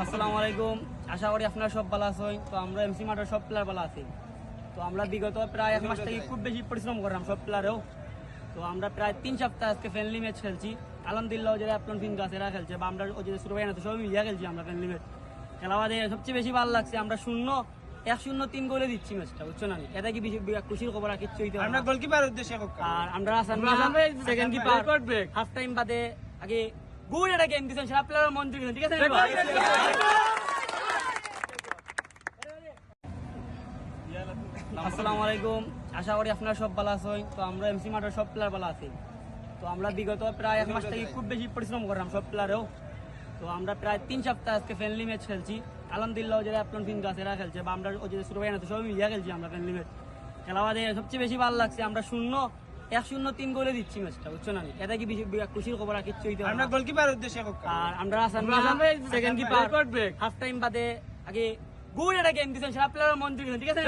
আসসালামু আলাইকুম, আশা করি আপনারা সব ভালো আছেন। তো আমরা এমসি মাঠের সব প্লেয়ার ভালো আছি। তো আমরা বিগত প্রায় এক মাস থেকে খুব বেশি পরিশ্রম করলাম সব প্লেয়ারেও। তো আমরা প্রায় 3 সপ্তাহ আজকে ফ্রেন্ডলি ম্যাচ খেলছি। আলহামদুলিল্লাহ যারা আপনার ফিন গাছ এরা খেলছে বা আমরা ওই যে সুরবাই না তো সবাই মিলিয়ে খেলছি আমরা ফ্রেন্ডলি ম্যাচ। খেলা বাদে সবচেয়ে বেশি ভালো লাগছে আমরা 1-0-3 গোলে দিচ্ছি ম্যাচটা, বুঝছো না? এটা কি বেশি খুশির খবর আর কিচ্ছু হইতে পারে না। আমরা গোলকিপার উদ্দেশ্যে আর আমরা সেকেন্ড কিপার হাফ টাইম বাদে আগে গুড একটা গেম দিয়েছেন, সেটা প্লেয়ার মন জুড়ে, ঠিক আছে? আসসালামু আলাইকুম, আশা করি আপনারা সব ভালো আছেন। তো আমরা এমসি মাঠের সব প্লেয়ার ভালো আছি। তো আমরা বিগত প্রায় এক মাস থেকে খুব বেশি পরিশ্রম করলাম সব প্লেয়ারেও। তো আমরা প্রায় 3 সপ্তাহ আজকে ফ্রেন্ডলি ম্যাচ খেলছি। আলহামদুলিল্লাহ যারা আপনার ফিন গাছ এরা খেলছে বা আমরা ওই যে সুরবাই না তো সবাই মিলিয়ে খেলছি আমরা ফ্রেন্ডলি ম্যাচ। খেলা বাদে সবচেয়ে বেশি ভালো লাগছে আমরা 1-0-3 গোলে দিচ্ছি ম্যাচটা, বুঝছো না? এটা কি বেশি খুশির খবর আর কিচ্ছু হইতে পারে আমরা না। গোলকিপার উদ্দেশ্যে আর আমরা সেকেন্ড কিপার হাফ টাইম বাদে আগে গুড একটা গেম দিয়েছেন, সেটা প্লেয়ার মন জুড়ে, ঠিক আছে?